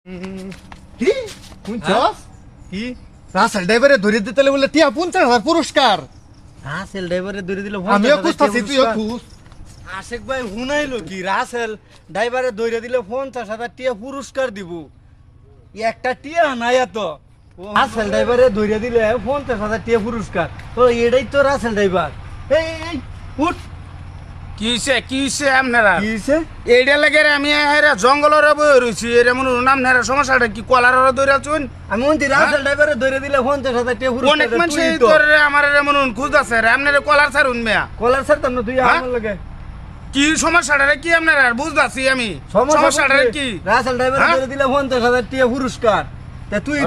কি শুনছস কি রাসেল ড্রাইভারে ধরে দিতে বলে টিয়া 50,000 পুরস্কার। রাসেল ড্রাইভারে ধরে দিল আমিও খুঁজতাছি তুইও খুঁজ। আশেক ভাই হুনাইলো কি রাসেল ড্রাইভারে ধরে দিলে 50,000 টিয়া পুরস্কার দিব। একটা টিয়া নাই এত রাসেল ড্রাইভারে ধরে দিলে 50,000 টিয়া পুরস্কার। তো এটাই তো রাসেল ড্রাইভার। এই এই উঠ কিছে আপনারা কি হইছে? এইটা লাগে আমি হেরা জঙ্গলের বই রইছি এর মনে নাম নেরা সমস্যাটা কি কলার দইরা চুন আমি মন্ত্রী রাসেল ড্রাইভারে ধরে দিলে 50,000 টিয়া পুরস্কার। অনেক মানুষ করে আমার মনে খুঁজতাছে আপনারা কলার ছাড়ুন মেয়া কলার ছাড়তাম না তুই আমার লাগে। কি সমস্যাটা কি আপনারা বুঝতাছি আমি সমস্যাটা কি রাসেল ড্রাইভারে ধরে দিলে 50,000 টিয়া পুরস্কার। তা তুই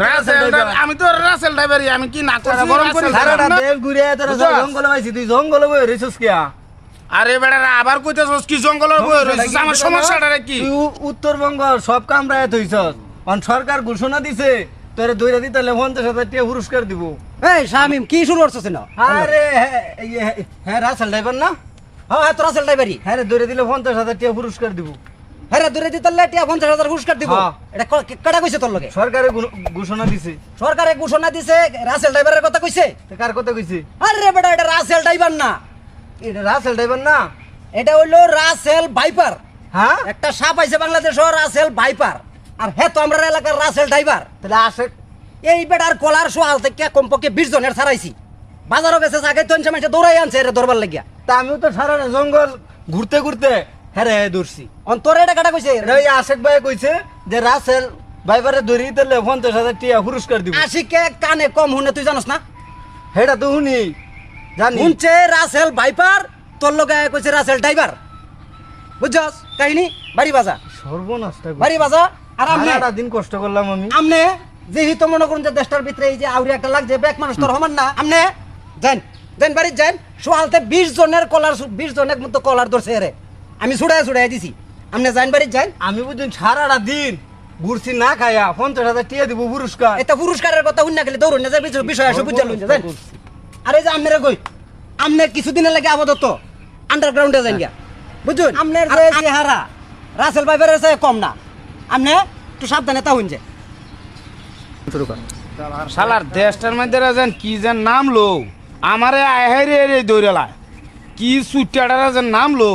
আমি তো রাসেল ড্রাইভারি আমি কি না করছি গরম করে রাসেল সারাটা ড্রাইভার? দেশ ঘুরে তোরা বুঝছস? জঙ্গলে পাইছি তুই জঙ্গলে বই রইছস কিয়া? আরে বেড়া আবার কইতেছস কি জঙ্গলের বই রইছিস আমার সমস্যাটা কি তুই উত্তরবঙ্গ সব কামড়ায় থইছস। অন সরকার ঘোষণা দিছে তোরে ধইরা দিতে হলে 50,000 টাকা পুরস্কার দিব। এই শামিম কি শুরু করছস না? আরে হ্যাঁ রাসেল ড্রাইভার না? হ্যাঁ তোর আসল ড্রাইভারি। হ্যাঁ রে ধরে দিলে 50,000 টাকা পুরস্কার দিব। হ্যাঁ রে দূরে দিতে টিয়া 50,000 পুরস্কার দিব। হ্যাঁ। এটা কেডা কইছে তোর লগে? সরকারে ঘোষণা দিছে। সরকারে ঘোষণা দিছে রাসেল ড্রাইভারের কথা কইছে? তা কার কথা কইছে? আরে বেটা এটা রাসেল ড্রাইভার না, এটা রাসেল ড্রাইভার না? এটা হইলো রাসেল ভাইপার। হ্যাঁ একটা সাপ আইছে বাংলাদেশ রাসেল ভাইপার, আর হ্যাঁ তো আমরা এলাকার রাসেল ড্রাইভার। তাহলে আশেক এই বেটার কলার সোয়াল থেকে কমপক্ষে 20 জনের ছাড়াইছি। বাজারও গেছে আগে তো মানুষ দৌড়াই আনছে এর ধরবার লাগিয়া। তা আমিও তো সারা জঙ্গল ঘুরতে ঘুরতে হ্যাঁ রে ধরছি। অন্তরে এটা কাটা কইছে এটা ওই আশেক ভাই কইছে যে রাসেল ভাইবারে ধরি দিলে 50,000 টাকা পুরস্কার দিব। আশিকে কানে কম শুনে তুই জানোস না? হেটা তো শুনি জানি। শুনছে রাসেল ভাইপার, তোর লগে কইছে রাসেল ড্রাইভার। বুঝছস কাহিনী? বাড়ি বাজা সর্বনাশটা বাড়ি বাজা। আর আমনে সারাটা দিন কষ্ট করলাম আমি। আমনে যেহেতু মনে করুন যে দেশটার ভিতরে এই যে আউরি একটা লাগছে ব্যাক মানুষ তোর হমান না। আমনে যান যান বাড়ি যান। সোহালতে 20 জনের কলার 20 জনের মতো কলার ধরছে এরে আমি ছুড়াই দিছি। আমনে যান বাড়ি যান। আমি বুঝুন সারাটা দিন ঘুরছি না খায়া 50,000 টাকা দিব পুরস্কার। এটা পুরস্কারের কথা শুন না গেলে দৌড়ুন না যে বিষয় আসে বুঝা লইন যান। আরে যে আমনে কই আমনে কিছুদিনের লাগে আপাতত আন্ডারগ্রাউন্ডে যান গিয়া বুঝুন। আমনের যে চেহারা রাসেল ভাইপারের চেয়ে কম না। আমনে একটু সাবধানে তা হইন যে শালার দেশটার মধ্যে যেন কি যেন নাম লো আমারে আহেরে দৌড়ালা কি সুইটাটারা যেন নাম লো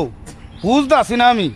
বুঝতেছি না আমি।